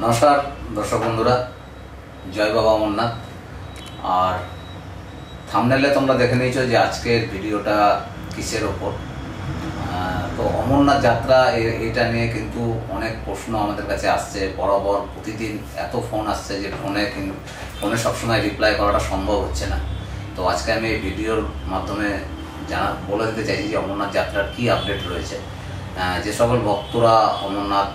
নমস্কার দর্শক বন্ধুরা, জয় বাবা অমরনাথ। আর থাম্বনেলে তোমরা দেখে নিয়েছো যে আজকের ভিডিওটা কিসের ওপর। তো অমরনাথ যাত্রা এটা নিয়ে কিন্তু অনেক প্রশ্ন আমাদের কাছে আসছে বরাবর, প্রতিদিন এত ফোন আসছে যে ফোনে সবসময় রিপ্লাই করাটা সম্ভব হচ্ছে না। তো আজকে আমি এই ভিডিওর মাধ্যমে বলে দিতে চাইছি যে অমরনাথ যাত্রার কী আপডেট রয়েছে। যে সকল ভক্তরা অমরনাথ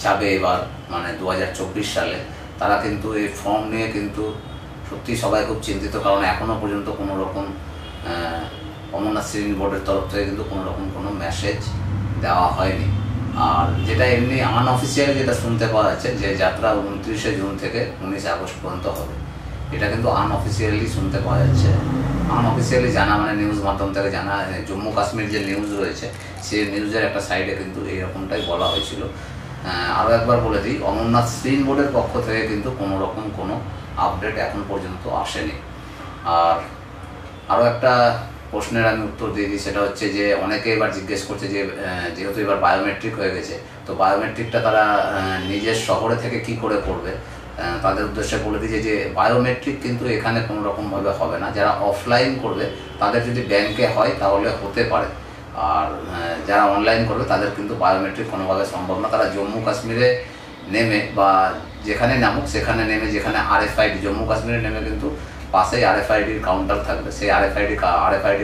যাবে এবার মানে 2024 সালে, তারা কিন্তু এই ফর্ম নিয়ে কিন্তু সত্যি সবাই খুব চিন্তিত, কারণ এখনও পর্যন্ত কোনো রকম অমরনাথ শ্রীনিবাস বোর্ডের তরফ থেকে কিন্তু কোনো রকম কোনো মেসেজ দেওয়া হয়নি। আর যেটা এমনি আনঅফিসিয়ালি যেটা শুনতে পাওয়া যাচ্ছে যে যাত্রা 29শে জুন থেকে 19 আগস্ট পর্যন্ত হবে, এটা কিন্তু আনঅফিসিয়ালি শুনতে পাওয়া যাচ্ছে। আনঅফিসিয়ালি জানা মানে নিউজ মাধ্যম থেকে জানা, জম্মু কাশ্মীর যে নিউজ রয়েছে সেই নিউজের একটা সাইডে কিন্তু এইরকমটাই বলা হয়েছিল। আরও একবার বলে দিই, অমরনাথ শ্রীনিবাস বোর্ডের পক্ষ থেকে কিন্তু কোনো রকম কোনো আপডেট এখন পর্যন্ত আসেনি। আর আরও একটা প্রশ্নের আমি উত্তর দিয়ে দিই, সেটা হচ্ছে যে অনেকে এবার জিজ্ঞেস করছে যে যেহেতু এবার বায়োমেট্রিক হয়ে গেছে, তো বায়োমেট্রিকটা তারা নিজের শহরে থেকে কি করে করবে। তাদের উদ্দেশ্যে বলে দিয়েছে যে বায়োমেট্রিক কিন্তু এখানে কোনো রকমভাবে হবে না। যারা অফলাইন করবে তাদের যদি ব্যাংকে হয় তাহলে হতে পারে, আর যারা অনলাইন করবে তাদের কিন্তু বায়োমেট্রিক কোনোভাবে সম্ভব না। তারা জম্মু কাশ্মীরে নেমে বা যেখানে নামুক সেখানে নেমে, যেখানে RFID জম্মু কাশ্মীরে নেমে কিন্তু পাশেই RFIDর কাউন্টার থাকবে, সেই RFID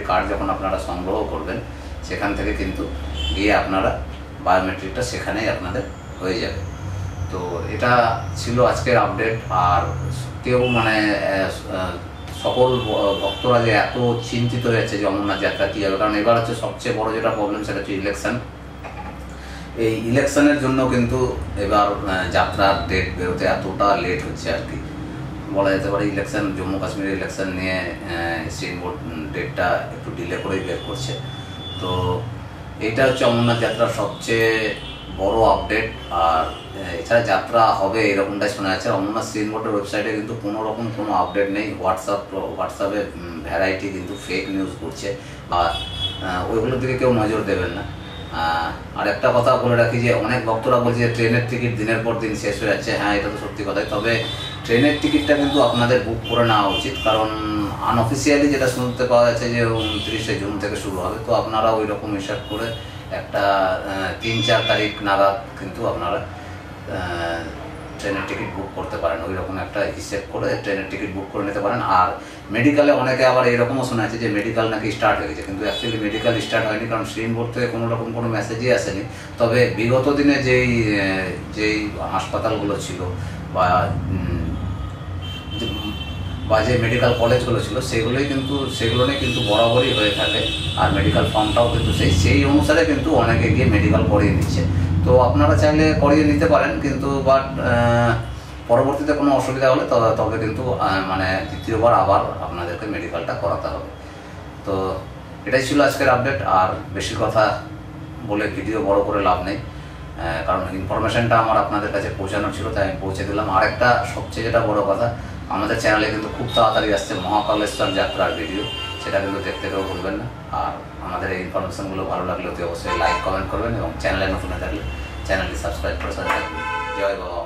কার্ড যখন আপনারা সংগ্রহ করবেন সেখান থেকে কিন্তু গিয়ে আপনারা বায়োমেট্রিকটা সেখানেই আপনাদের হয়ে যাবে। তো এটা ছিল আজকের আপডেট। আর কেউ মানে সকল ভক্তরা যে এত চিন্তিত হয়েছে যে অমরনাথ যাত্রা কী হবে, কারণ এবার হচ্ছে সবচেয়ে বড় যেটা প্রবলেম সেটা হচ্ছে ইলেকশন। এই ইলেকশনের জন্য কিন্তু এবার যাত্রার ডেট বেরোতে এতটা লেট হচ্ছে আর কি বলা যেতে পারে। ইলেকশন, জম্মু কাশ্মীরের ইলেকশন নিয়ে শ্রীনিবাস বোর্ড ডেটটা একটু ডিলে করেই বের করছে। তো এইটা হচ্ছে অমরনাথ যাত্রার সবচেয়ে বড় আপডেট। আর এছাড়া যাত্রা হবে এরকমটাই শোনা যাচ্ছে। অমরনাথ শ্রীনিবাস বোর্ডের ওয়েবসাইটে কিন্তু কোনো রকম কোনো আপডেট নেই। হোয়াটসঅ্যাপে ভ্যারাইটি কিন্তু ফেক নিউজ করছে, আর ওইগুলোর দিকে কেউ নজর দেবেন না। আর একটা কথা বলে রাখি যে অনেক ভক্তরা বলছে যে ট্রেনের টিকিট দিনের পর দিন শেষ হয়ে যাচ্ছে। হ্যাঁ, এটা তো সত্যি কথাই। তবে ট্রেনের টিকিটটা কিন্তু আপনাদের বুক করে নেওয়া উচিত, কারণ আনঅফিসিয়ালি যেটা শুনতে পাওয়া যাচ্ছে যে 29শে জুন থেকে শুরু হবে। তো আপনারা ওই রকম হিসাব করে একটা 3-4 তারিখ নাগাদ কিন্তু আপনারা ট্রেনের টিকিট বুক করতে পারেন। ওই রকম একটা হিসেব করে ট্রেনের টিকিট বুক করে নিতে পারেন। আর মেডিকেলে অনেকে আবার এরকমও শোনা যাচ্ছে যে মেডিকেল নাকি স্টার্ট হয়ে গেছে, কিন্তু অ্যাকচুয়ালি মেডিকেল স্টার্ট হয়নি, কারণ শ্রীনিবাস বোর্ড থেকে কোনো রকম কোনো মেসেজই আসেনি। তবে বিগত দিনে যেই হাসপাতালগুলো ছিল বা যে মেডিকেল কলেজগুলো ছিল সেগুলো নিয়ে কিন্তু বরাবরই হয়ে থাকে। আর মেডিকেল ফর্মটাও কিন্তু সেই অনুসারে কিন্তু অনেকে গিয়ে মেডিকেল করিয়ে নিচ্ছে। তো আপনারা চাইলে করিয়ে নিতে পারেন, কিন্তু বাট পরবর্তীতে কোনো অসুবিধা হলে তবে কিন্তু মানে দ্বিতীয়বার আবার আপনাদেরকে মেডিকেলটা করাতে হবে। তো এটাই ছিল আজকের আপডেট। আর বেশি কথা বলে ভিডিও বড় করে লাভ নেই, কারণ ইনফরমেশনটা আমার আপনাদের কাছে পৌঁছানোর ছিল, তাই আমি পৌঁছে দিলাম। আরেকটা সবচেয়ে যেটা বড় কথা, আমাদের চ্যানেলে কিন্তু খুব তাড়াতাড়ি আসছে মহাকালেশ্বর যাত্রার ভিডিও, সেটা কিন্তু দেখতে কেউ ভুলবেন না। আর আমাদের এই ইনফরমেশনগুলো ভালো লাগলে অতি অবশ্যই লাইক কমেন্ট করবেন এবং চ্যানেলে নতুন থাকলে চ্যানেলটি সাবস্ক্রাইব করে সাথে থাকবেন। জয় বাবা।